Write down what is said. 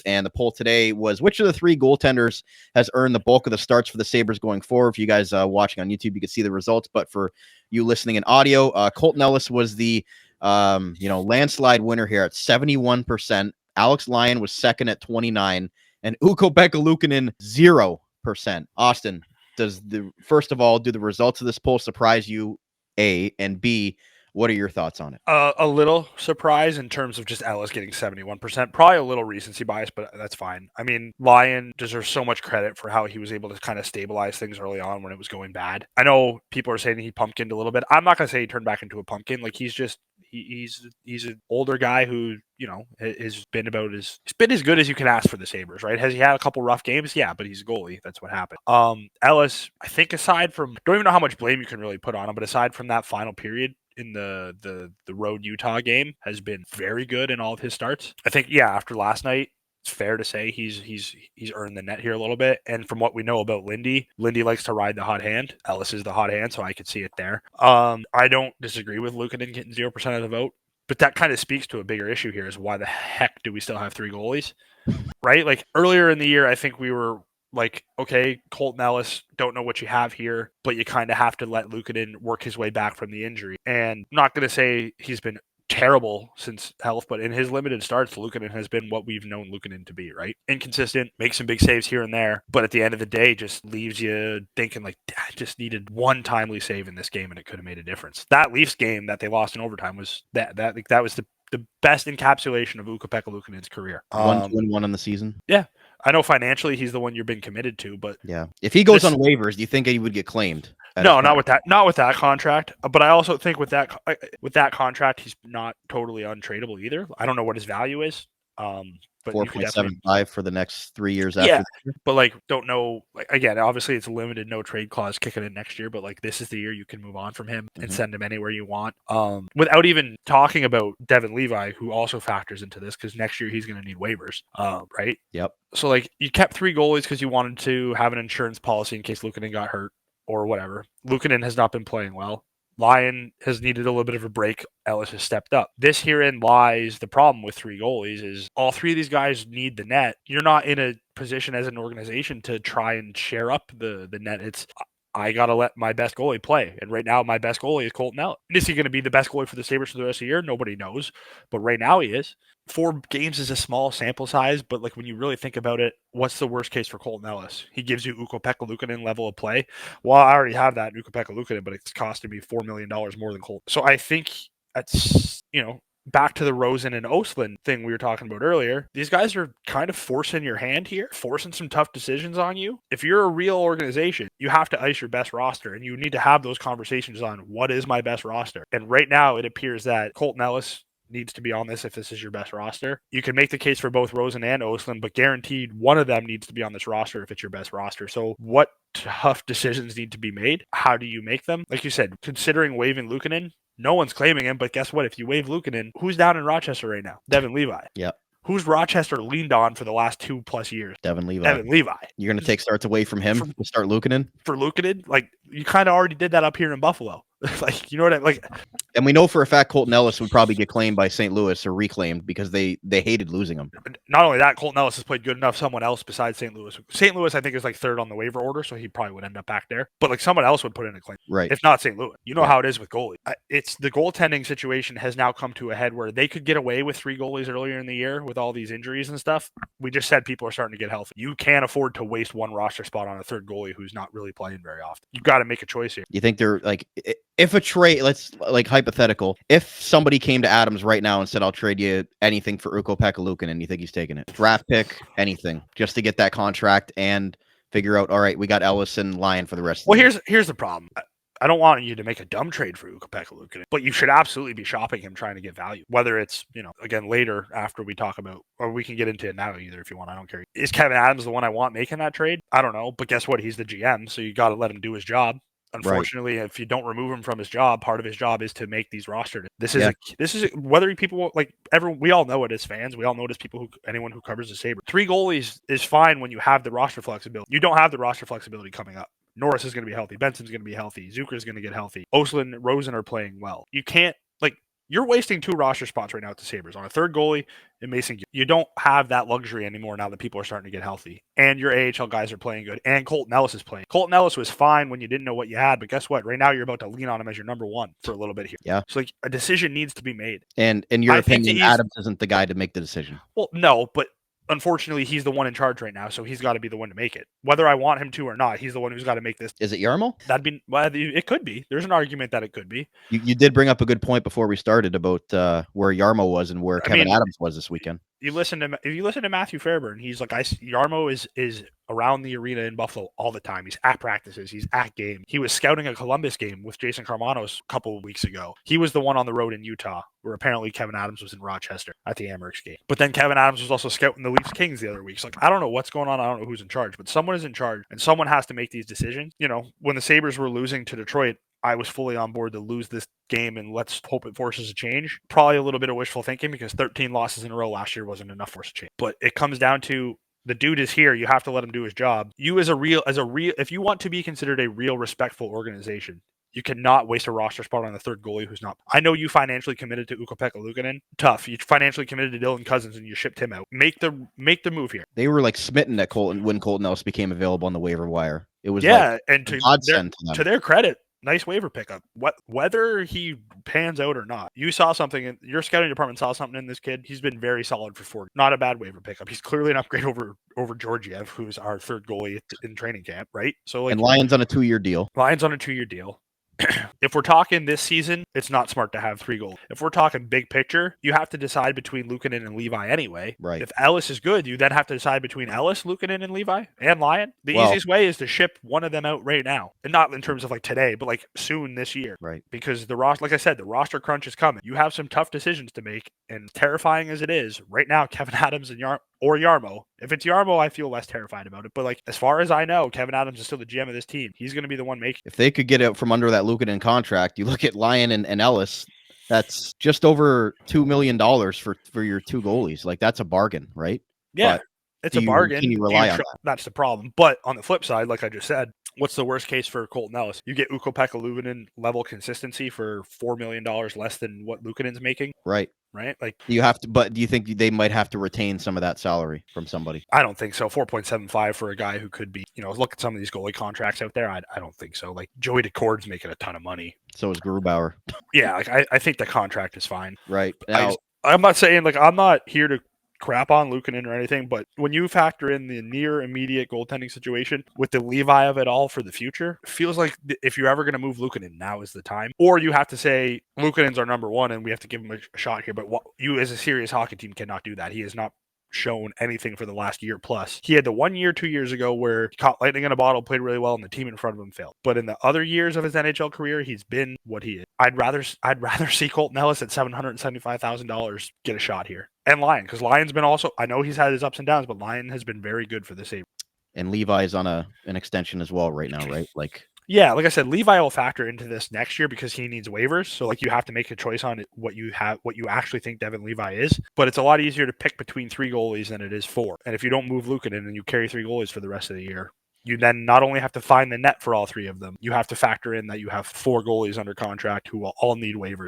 And the poll today was, which of the three goaltenders has earned the bulk of the starts for the Sabres going forward? For you guys watching on YouTube, you can see the results. But for you listening in audio, Colten Ellis was the landslide winner here at 71%. Alex Lyon was second at 29%. And Ukko-Pekka Luukkonen, 0%. Austin, first of all, do the results of this poll surprise you, A, and B, what are your thoughts on it? A little surprise in terms of just Ellis getting 71%. Probably a little recency bias, but that's fine. I mean, Lyon deserves so much credit for how he was able to kind of stabilize things early on when it was going bad. I know people are saying he pumpkined a little bit. I'm not going to say he turned back into a pumpkin. Like, he's an older guy who, has been as good as you can ask for the Sabres, right? Has he had a couple rough games? Yeah, but he's a goalie. That's what happened. Ellis, I think aside from, don't even know how much blame you can really put on him, but aside from that final period in the road Utah game, has been very good in all of his starts. I think, after last night, it's fair to say he's earned the net here a little bit. And from what we know about Lindy likes to ride the hot hand. Ellis is the hot hand, so I could see it there. I don't disagree with Luukkonen getting 0% of the vote, but that kind of speaks to a bigger issue here: is why the heck do we still have three goalies? Right? Like, earlier in the year, I think we were like, okay, Colten Ellis, don't know what you have here, but you kind of have to let Luukkonen work his way back from the injury. And I'm not going to say he's been terrible since health, but in his limited starts, Luukkonen has been what we've known Luukkonen to be, right? Inconsistent, makes some big saves here and there, but at the end of the day, just leaves you thinking, like, I just needed one timely save in this game and it could have made a difference. That Leafs game that they lost in overtime was that was the best encapsulation of Ukko-Pekka Luukkonen's career. 1-1 on the season. Yeah. I know financially he's the one you've been committed to, but yeah, if he goes on waivers, do you think he would get claimed? No, not with that contract. But I also think with that contract, he's not totally untradeable either. I don't know what his value is. But 4.75 for the next 3 years after. Yeah, but don't know. Again, obviously it's a limited no trade clause kicking in next year. But this is the year you can move on from him and send him anywhere you want. Without even talking about Devon Levi, who also factors into this because next year he's going to need waivers. Right. Yep. So you kept three goalies because you wanted to have an insurance policy in case Luukkonen got hurt or whatever. Luukkonen has not been playing well. Lyon has needed a little bit of a break. Ellis has stepped up. This herein lies the problem with three goalies is all three of these guys need the net. You're not in a position as an organization to try and share up the net. It's I got to let my best goalie play. And right now, my best goalie is Colten Ellis. Is he going to be the best goalie for the Sabres for the rest of the year? Nobody knows. But right now he is. 4 games is a small sample size, but when you really think about it, what's the worst case for Colten Ellis? He gives you Ukko-Pekka Luukkonen level of play. Well, I already have that Ukko-Pekka Luukkonen, but it's costing me $4 million more than Colten. So I think that's, back to the Rosen and Ostlund thing we were talking about earlier. These guys are kind of forcing your hand here, forcing some tough decisions on you. If you're a real organization, you have to ice your best roster, and you need to have those conversations on what is my best roster. And right now, it appears that Colten Ellis needs to be on this if this is your best roster. You can make the case for both Rosen and Ostlund, but guaranteed one of them needs to be on this roster if it's your best roster. So what tough decisions need to be made? How do you make them? Like you said, considering waiving Luukkonen, no one's claiming him, but guess what? If you waive Luukkonen, who's down in Rochester right now? Devon Levi. Yep. Who's Rochester leaned on for the last 2+ years? Devon Levi. You're going to take starts away from him to start Luukkonen? For Luukkonen? You kind of already did that up here in Buffalo. You know what I mean? And we know for a fact Colten Ellis would probably get claimed by St. Louis or reclaimed because they hated losing him. Not only that, Colten Ellis has played good enough someone else besides St. Louis. St. Louis, I think, is third on the waiver order, so he probably would end up back there. But someone else would put in a claim. Right. If not St. Louis. You know how it is with goalies. It's the goaltending situation has now come to a head where they could get away with 3 goalies earlier in the year with all these injuries and stuff. We just said people are starting to get healthy. You can't afford to waste one roster spot on a third goalie who's not really playing very often. You've got to make a choice here. You think they're if a trade, let's hypothetical, if somebody came to Adams right now and said, I'll trade you anything for Ukko-Pekka Luukkonen, you think he's taking it? Draft pick, anything, just to get that contract and figure out, all right, we got Ellis and Lyon for the rest of the year. Here's the problem. I don't want you to make a dumb trade for Ukko-Pekka Luukkonen, but you should absolutely be shopping him trying to get value. Whether it's, again, later after we talk about, or we can get into it now either if you want. I don't care. Is Kevin Adams the one I want making that trade? I don't know, but guess what? He's the GM, so you got to let him do his job. Unfortunately, if you don't remove him from his job, part of his job is to make these roster. This is whether people we all know it as fans. We all know it as anyone who covers the Sabres. 3 goalies is fine when you have the roster flexibility. You don't have the roster flexibility coming up. Norris is going to be healthy. Benson's going to be healthy. Zucker's going to get healthy. Ostlund, Rosen are playing well. You can't You're wasting 2 roster spots right now at the Sabres on a third goalie and Mason. You don't have that luxury anymore now that people are starting to get healthy. And your AHL guys are playing good. And Colten Ellis is playing. Colten Ellis was fine when you didn't know what you had, but guess what? Right now you're about to lean on him as your number 1 for a little bit here. Yeah. So like a decision needs to be made. And in your opinion, Adams isn't the guy to make the decision. Well, no, but unfortunately, he's the one in charge right now, so he's got to be the one to make it. Whether I want him to or not, he's the one who's got to make this. Is it Jarmo? It could be. There's an argument that it could be. You did bring up a good point before we started about where Jarmo was and where Kevin Adams was this weekend. If you listen to Matthew Fairburn, he's like, Jarmo is around the arena in Buffalo all the time. He's at practices. He's at games. He was scouting a Columbus game with Jason Carmanos a couple of weeks ago. He was the one on the road in Utah, where apparently Kevin Adams was in Rochester at the Amerks game. But then Kevin Adams was also scouting the Leafs Kings the other week. So like, I don't know what's going on. I don't know who's in charge, but someone is in charge, and someone has to make these decisions. You know, when the Sabres were losing to Detroit, I was fully on board to lose this game and let's hope it forces a change. Probably a little bit of wishful thinking because 13 losses in a row last year wasn't enough for us to change. But it comes down to the dude is here. You have to let him do his job. You if you want to be considered a real respectful organization, you cannot waste a roster spot on the third goalie who's not. I know you financially committed to Ukko-Pekka Luukkonen. Tough. You financially committed to Dylan Cousins and you shipped him out. Make the move here. They were like smitten at Colton when Colten Ellis became available on the waiver wire. It was and to their credit, nice waiver pickup. Whether he pans out or not, you saw something. Your scouting department saw something in this kid. He's been very solid for 4. Not a bad waiver pickup. He's clearly an upgrade over Georgiev, who's our third goalie in training camp, right? So like, and Lyon's on a 2-year deal. If we're talking this season, it's not smart to have 3 goals. If we're talking big picture, you have to decide between Luukkonen and Levi anyway. Right. If Ellis is good, you then have to decide between Ellis, Luukkonen, and Levi, and Lyon. The easiest way is to ship one of them out right now. And not in terms of like today, but like soon this year. Right. Because like I said, the roster crunch is coming. You have some tough decisions to make, and terrifying as it is, right now, Kevin Adams and Jarmo. If it's Jarmo, I feel less terrified about it. But like, as far as I know, Kevin Adams is still the GM of this team. He's going to be the one making. If they could get out from under that Luukkonen contract, you look at Lyon and Ellis. That's just over $2 million for your 2 goalies. Like, that's a bargain, right? Yeah, it's a bargain. Can you rely on that? That's the problem. But on the flip side, like I just said, what's the worst case for Colten Ellis? You get Ukko-Pekka Luukkonen level consistency for $4 million less than what Luukkonen's making. Right. Like, but do you think they might have to retain some of that salary from somebody? I don't think so. 4.75 for a guy who could be, look at some of these goalie contracts out there. I don't think so. Like, Joey DeCord's making a ton of money. So is Grubauer. Yeah, like I think the contract is fine. Right. Now, I'm not saying, like, I'm not here to crap on Luukkonen or anything, but when you factor in the near immediate goaltending situation with the Levi of it all for the future, it feels like if you're ever going to move Luukkonen, now is the time. Or you have to say Luukkonen's our number 1 and we have to give him a shot here. But you as a serious hockey team cannot do that. He has not shown anything for the last year plus. He had the 1 year 2 years ago where he caught lightning in a bottle, played really well, and the team in front of him failed. But in the other years of his NHL career, he's been what he is. I'd rather see Colten Ellis at $775,000 get a shot here. And Lyon, because Lyon's been also, I know he's had his ups and downs, but Lyon has been very good for the Sabres. And Levi's on an extension as well right now, right? Yeah, like I said, Levi will factor into this next year because he needs waivers. So like you have to make a choice on what you actually think Devon Levi is. But it's a lot easier to pick between 3 goalies than it is 4. And if you don't move Luukkonen and you carry 3 goalies for the rest of the year, you then not only have to find the net for all 3 of them, you have to factor in that you have 4 goalies under contract who will all need waivers.